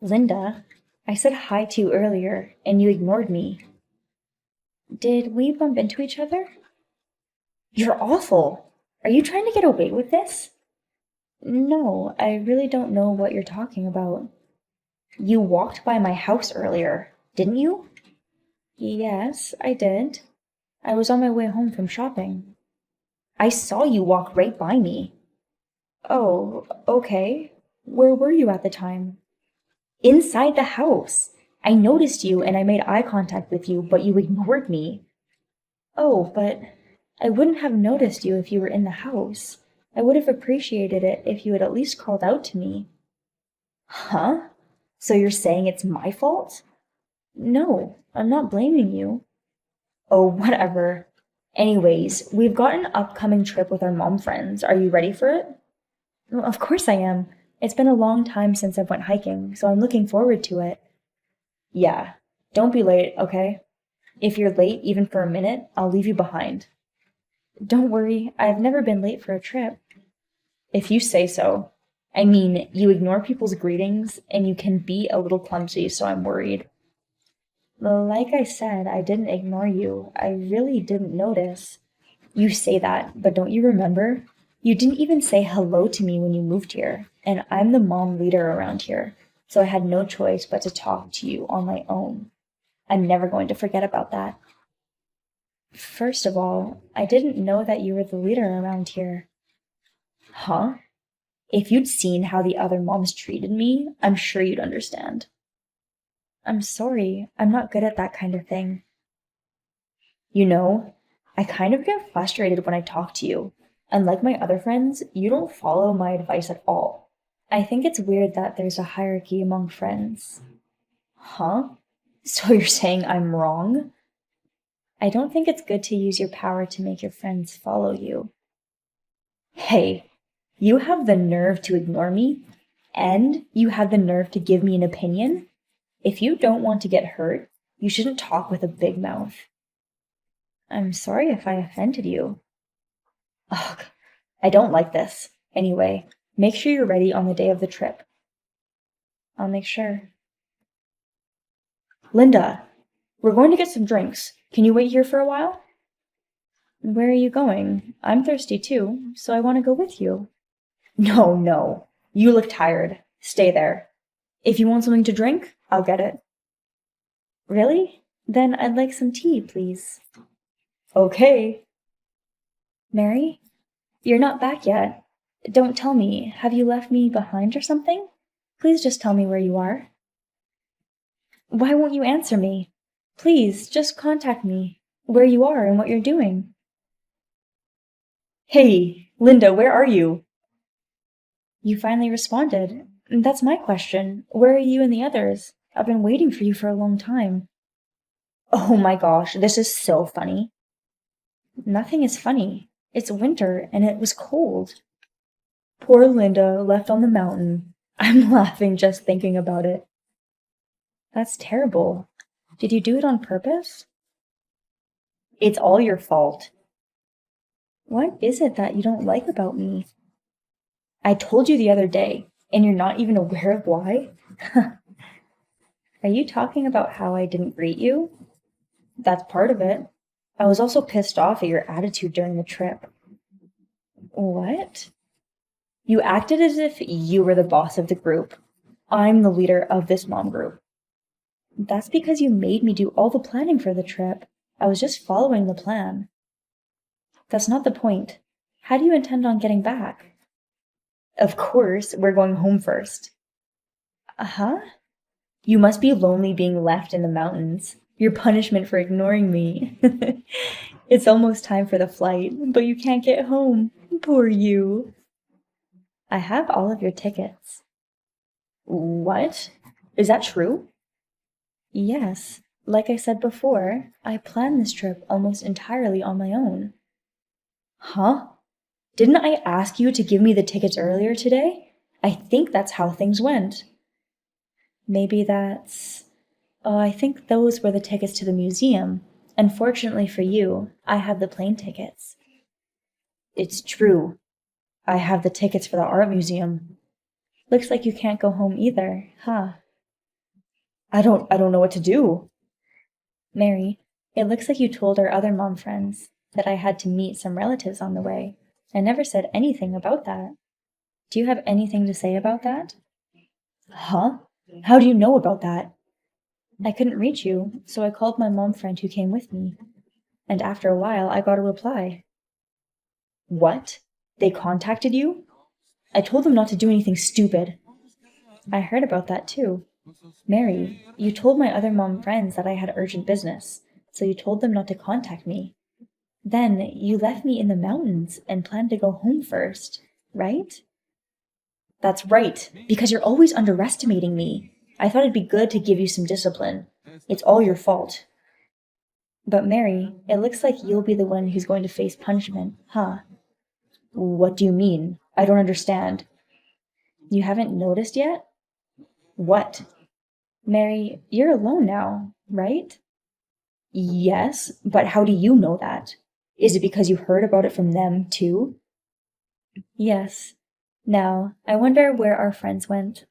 Linda, I said hi to you earlier and you ignored me. Did we bump into each other? You're awful. Are you trying to get away with this? No, I really don't know what you're talking about. You walked by my house earlier, didn't you? Yes, I did. I was on my way home from shopping. I saw you walk right by me. Oh, okay. Where were you at the time? Inside the house. I noticed you and I made eye contact with you, but you ignored me. Oh, but I wouldn't have noticed you if you were in the house. I would have appreciated it if you had at least called out to me. Huh? So you're saying it's my fault? No, I'm not blaming you. Oh, whatever. Anyways, we've got an upcoming trip with our mom friends. Are you ready for it? Well, of course I am. It's been a long time since I've went hiking, so I'm looking forward to it. Yeah, don't be late, okay? If you're late even for a minute, I'll leave you behind. Don't worry, I've never been late for a trip. If you say so. I mean, you ignore people's greetings and you can be a little clumsy, so I'm worried. Like I said, I didn't ignore you. I really didn't notice. You say that, but don't you remember? You didn't even say hello to me when you moved here, and I'm the mom leader around here, so I had no choice but to talk to you on my own. I'm never going to forget about that. First of all, I didn't know that you were the leader around here. Huh? If you'd seen how the other moms treated me, I'm sure you'd understand. I'm sorry, I'm not good at that kind of thing. You know, I kind of get frustrated when I talk to you. And like my other friends, you don't follow my advice at all. I think it's weird that there's a hierarchy among friends. Huh? So you're saying I'm wrong? I don't think it's good to use your power to make your friends follow you. Hey, you have the nerve to ignore me, and you have the nerve to give me an opinion? If you don't want to get hurt, you shouldn't talk with a big mouth. I'm sorry if I offended you. Ugh, I don't like this. Anyway, make sure you're ready on the day of the trip. I'll make sure. Linda, we're going to get some drinks. Can you wait here for a while? Where are you going? I'm thirsty too, so I want to go with you. No, no. You look tired. Stay there. If you want something to drink, I'll get it. Really? Then I'd like some tea, please. Okay. Mary? You're not back yet. Don't tell me. Have you left me behind or something? Please just tell me where you are. Why won't you answer me? Please, just contact me. Where you are and what you're doing. Hey, Linda, where are you? You finally responded. That's my question. Where are you and the others? I've been waiting for you for a long time. Oh my gosh, this is so funny. Nothing is funny. It's winter and it was cold. Poor Linda left on the mountain. I'm laughing just thinking about it. That's terrible. Did you do it on purpose? It's all your fault. What is it that you don't like about me? I told you the other day, and you're not even aware of why? Are you talking about how I didn't greet you? That's part of it. I was also pissed off at your attitude during the trip. What? You acted as if you were the boss of the group. I'm the leader of this mom group. That's because you made me do all the planning for the trip. I was just following the plan. That's not the point. How do you intend on getting back? Of course, we're going home first. Uh-huh. You must be lonely being left in the mountains. Your punishment for ignoring me. It's almost time for the flight, but you can't get home. Poor you. I have all of your tickets. What? Is that true? Yes. Like I said before, I planned this trip almost entirely on my own. Huh? Didn't I ask you to give me the tickets earlier today? I think that's how things went. Maybe that's... Oh, I think those were the tickets to the museum. Unfortunately for you, I have the plane tickets. It's true. I have the tickets for the art museum. Looks like you can't go home either, huh? I don't know what to do. Mary, it looks like you told our other mom friends that I had to meet some relatives on the way. I never said anything about that. Do you have anything to say about that? Huh? How do you know about that? I couldn't reach you, so I called my mom friend who came with me. And after a while, I got a reply. What? They contacted you? I told them not to do anything stupid. I heard about that too. Mary, you told my other mom friends that I had urgent business, so you told them not to contact me. Then you left me in the mountains and planned to go home first, right? That's right, because you're always underestimating me. I thought it'd be good to give you some discipline. It's all your fault. But Mary, it looks like you'll be the one who's going to face punishment, huh? What do you mean? I don't understand. You haven't noticed yet? What? Mary, you're alone now, right? Yes, but how do you know that? Is it because you heard about it from them, too? Yes. Now, I wonder where our friends went.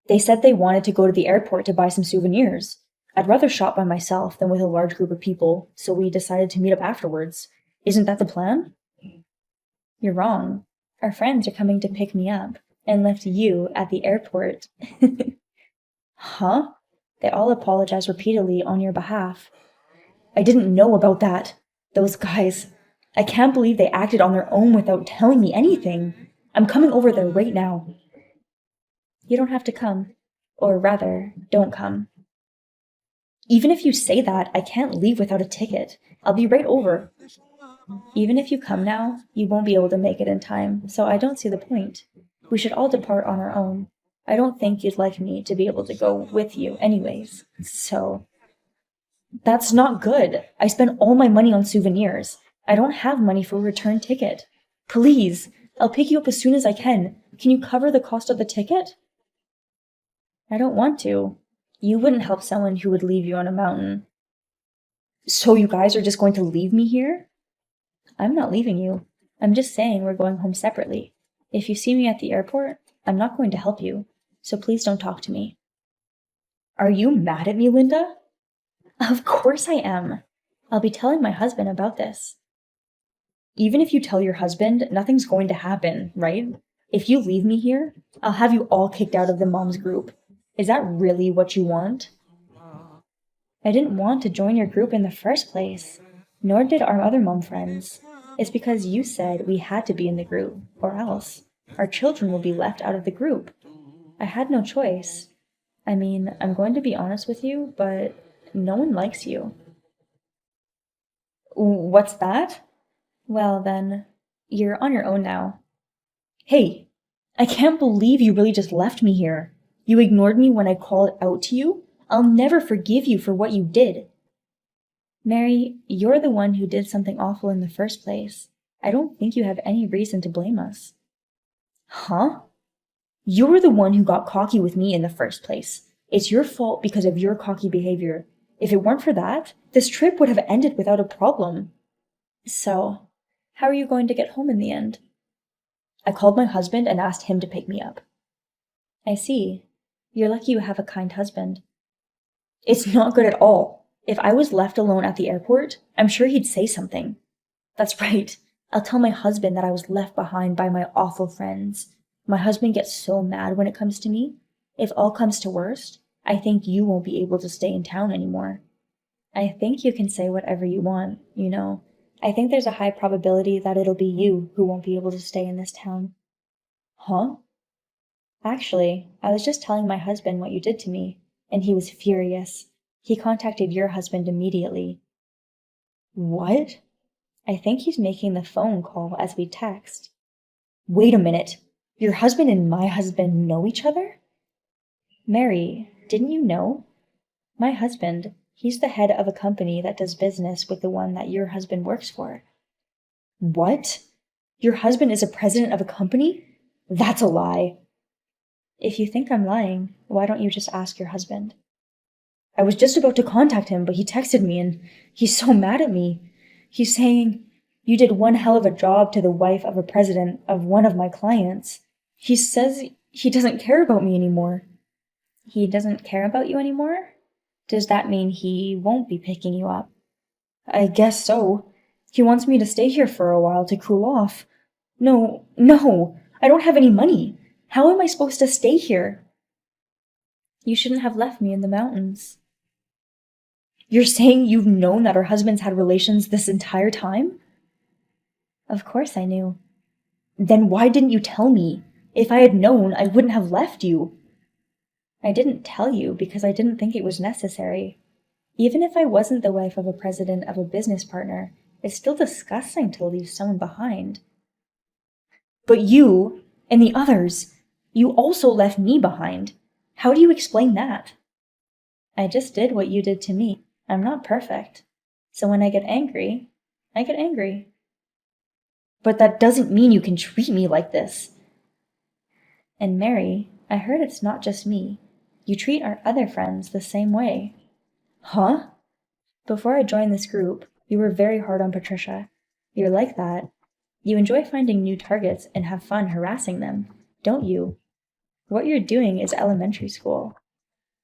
They said they wanted to go to the airport to buy some souvenirs. I'd rather shop by myself than with a large group of people, so we decided to meet up afterwards. Isn't that the plan? You're wrong. Our friends are coming to pick me up and left you at the airport. Huh? They all apologized repeatedly on your behalf. I didn't know about that. Those guys. I can't believe they acted on their own without telling me anything. I'm coming over there right now. You don't have to come. Or rather, don't come. Even if you say that, I can't leave without a ticket. I'll be right over. Even if you come now, you won't be able to make it in time, so I don't see the point. We should all depart on our own. I don't think you'd like me to be able to go with you anyways, so... That's not good. I spent all my money on souvenirs. I don't have money for a return ticket. Please, I'll pick you up as soon as I can. Can you cover the cost of the ticket? I don't want to. You wouldn't help someone who would leave you on a mountain. So you guys are just going to leave me here? I'm not leaving you. I'm just saying we're going home separately. If you see me at the airport, I'm not going to help you, so please don't talk to me. Are you mad at me, Linda? Of course I am. I'll be telling my husband about this. Even if you tell your husband, nothing's going to happen, right? If you leave me here, I'll have you all kicked out of the moms group. Is that really what you want? I didn't want to join your group in the first place, nor did our other mom friends. It's because you said we had to be in the group, or else our children will be left out of the group. I had no choice. I mean, I'm going to be honest with you, but no one likes you. What's that? Well, then, you're on your own now. Hey, I can't believe you really just left me here. You ignored me when I called out to you? I'll never forgive you for what you did. Mary, you're the one who did something awful in the first place. I don't think you have any reason to blame us. Huh? You're the one who got cocky with me in the first place. It's your fault because of your cocky behavior. If it weren't for that, this trip would have ended without a problem. So, how are you going to get home in the end? I called my husband and asked him to pick me up. I see. You're lucky you have a kind husband. It's not good at all. If I was left alone at the airport, I'm sure he'd say something. That's right. I'll tell my husband that I was left behind by my awful friends. My husband gets so mad when it comes to me. If all comes to worst, I think you won't be able to stay in town anymore. I think you can say whatever you want, you know. I think there's a high probability that it'll be you who won't be able to stay in this town. Huh? Actually, I was just telling my husband what you did to me, and he was furious. He contacted your husband immediately. What? I think he's making the phone call as we text. Wait a minute. Your husband and my husband know each other? Mary, didn't you know? My husband, he's the head of a company that does business with the one that your husband works for. What? Your husband is a president of a company? That's a lie. If you think I'm lying, why don't you just ask your husband? I was just about to contact him, but he texted me and he's so mad at me. He's saying, "You did one hell of a job to the wife of a president of one of my clients." He says he doesn't care about me anymore. He doesn't care about you anymore? Does that mean he won't be picking you up? I guess so. He wants me to stay here for a while to cool off. No, no, I don't have any money. How am I supposed to stay here? You shouldn't have left me in the mountains. You're saying you've known that our husbands had relations this entire time? Of course I knew. Then why didn't you tell me? If I had known, I wouldn't have left you. I didn't tell you because I didn't think it was necessary. Even if I wasn't the wife of a president of a business partner, it's still disgusting to leave someone behind. But you, and the others, you also left me behind. How do you explain that? I just did what you did to me. I'm not perfect. So when I get angry, I get angry. But that doesn't mean you can treat me like this. And Mary, I heard it's not just me. You treat our other friends the same way. Huh? Before I joined this group, you were very hard on Patricia. You're like that. You enjoy finding new targets and have fun harassing them, don't you? What you're doing is elementary school.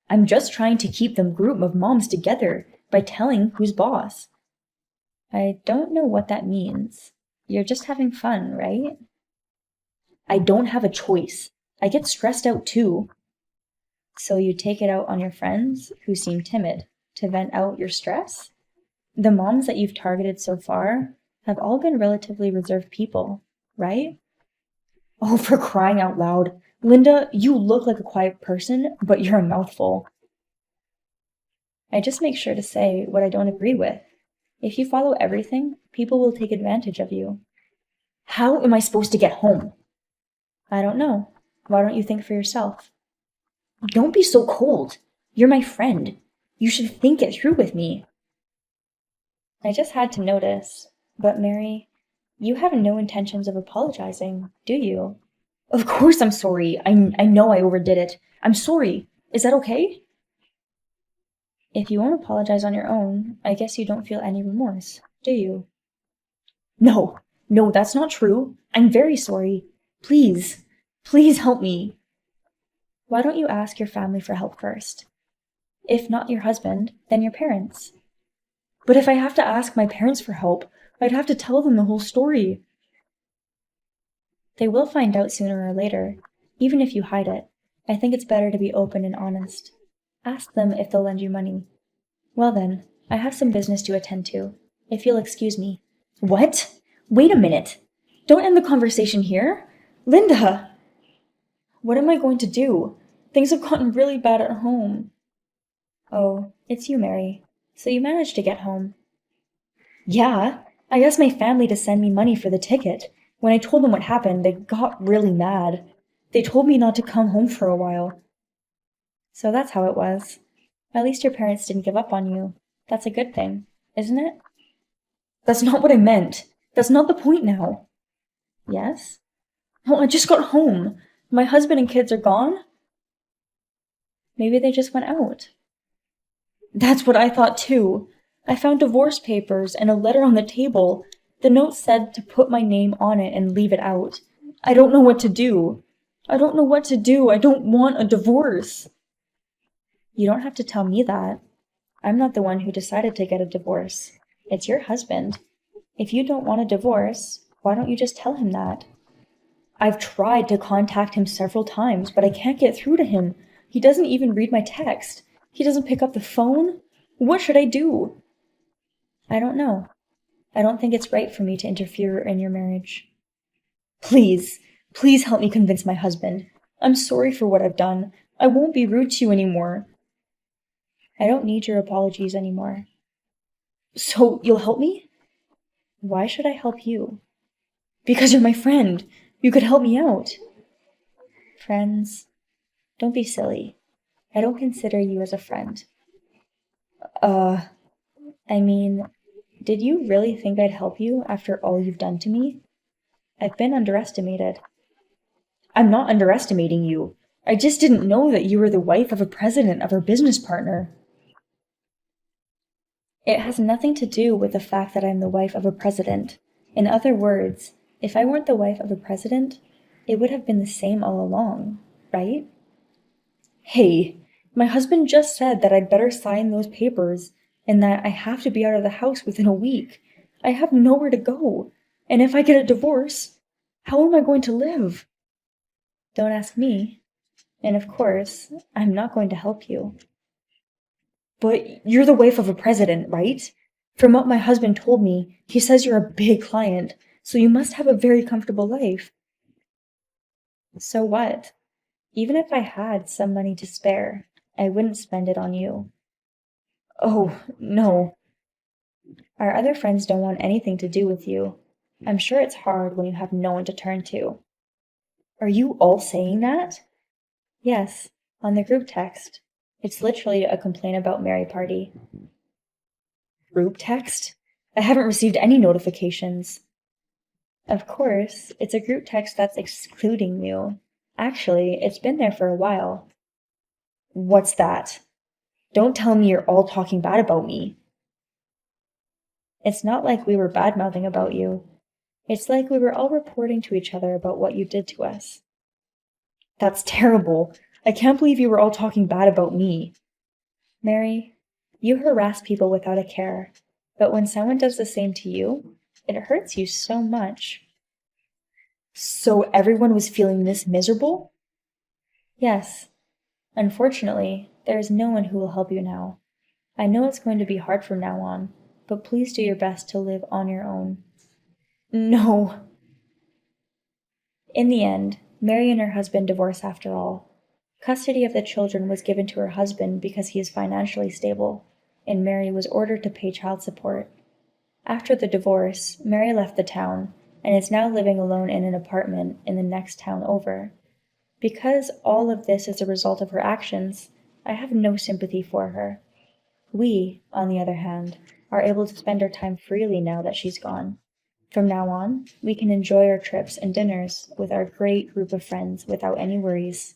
I'm just trying to keep the group of moms together by telling who's boss. I don't know what that means. You're just having fun, right? I don't have a choice. I get stressed out too. So you take it out on your friends who seem timid to vent out your stress? The moms that you've targeted so far have all been relatively reserved people, right? Oh, for crying out loud. Linda, you look like a quiet person, but you're a mouthful. I just make sure to say what I don't agree with. If you follow everything, people will take advantage of you. How am I supposed to get home? I don't know. Why don't you think for yourself? Don't be so cold. You're my friend. You should think it through with me. I just had to notice. But Mary, you have no intentions of apologizing, do you? Of course I'm sorry. I know I overdid it. I'm sorry. Is that okay? If you won't apologize on your own, I guess you don't feel any remorse, do you? No, that's not true. I'm very sorry. Please help me. Why don't you ask your family for help first? If not your husband, then your parents. But if I have to ask my parents for help, I'd have to tell them the whole story. They will find out sooner or later, even if you hide it. I think it's better to be open and honest. Ask them if they'll lend you money. Well then, I have some business to attend to, if you'll excuse me. What? Wait a minute. Don't end the conversation here. Linda! What am I going to do? Things have gotten really bad at home. Oh, it's you, Mary. So you managed to get home. Yeah, I asked my family to send me money for the ticket. When I told them what happened, they got really mad. They told me not to come home for a while. So that's how it was. At least your parents didn't give up on you. That's a good thing, isn't it? That's not what I meant. That's not the point now. Yes? Well, I just got home. My husband and kids are gone. Maybe they just went out. That's what I thought too. I found divorce papers and a letter on the table. The note said to put my name on it and leave it out. I don't know what to do. I don't want a divorce. You don't have to tell me that. I'm not the one who decided to get a divorce. It's your husband. If you don't want a divorce, why don't you just tell him that? I've tried to contact him several times, but I can't get through to him. He doesn't even read my text. He doesn't pick up the phone. What should I do? I don't know. I don't think it's right for me to interfere in your marriage. Please help me convince my husband. I'm sorry for what I've done. I won't be rude to you anymore. I don't need your apologies anymore. So you'll help me? Why should I help you? Because you're my friend. You could help me out. Friends, don't be silly. I don't consider you as a friend. Did you really think I'd help you after all you've done to me? I've been underestimated. I'm not underestimating you. I just didn't know that you were the wife of a president of our business partner. It has nothing to do with the fact that I'm the wife of a president. In other words, if I weren't the wife of a president, it would have been the same all along, right? Hey, My husband just said that I'd better sign those papers and that I have to be out of the house within a week. I have nowhere to go. And if I get a divorce, how am I going to live? Don't ask me. And of course, I'm not going to help you. But you're the wife of a president, right? From what my husband told me, he says you're a big client, so you must have a very comfortable life. So what? Even if I had some money to spare, I wouldn't spend it on you. Oh, no. Our other friends don't want anything to do with you. I'm sure it's hard when you have no one to turn to. Are you all saying that? Yes, on the group text. It's literally a complaint about Mary Party. Group text? I haven't received any notifications. Of course, it's a group text that's excluding you. Actually, it's been there for a while. What's that? Don't tell me you're all talking bad about me. It's not like we were bad-mouthing about you. It's like we were all reporting to each other about what you did to us. That's terrible. I can't believe you were all talking bad about me. Mary, you harass people without a care, but when someone does the same to you, it hurts you so much. So everyone was feeling this miserable? Yes. Unfortunately, there is no one who will help you now. I know it's going to be hard from now on, but please do your best to live on your own. No. In the end, Mary and her husband divorced after all. Custody of the children was given to her husband because he is financially stable, and Mary was ordered to pay child support. After the divorce, Mary left the town and is now living alone in an apartment in the next town over. Because all of this is a result of her actions, I have no sympathy for her. We, on the other hand, are able to spend our time freely now that she's gone. From now on, we can enjoy our trips and dinners with our great group of friends without any worries.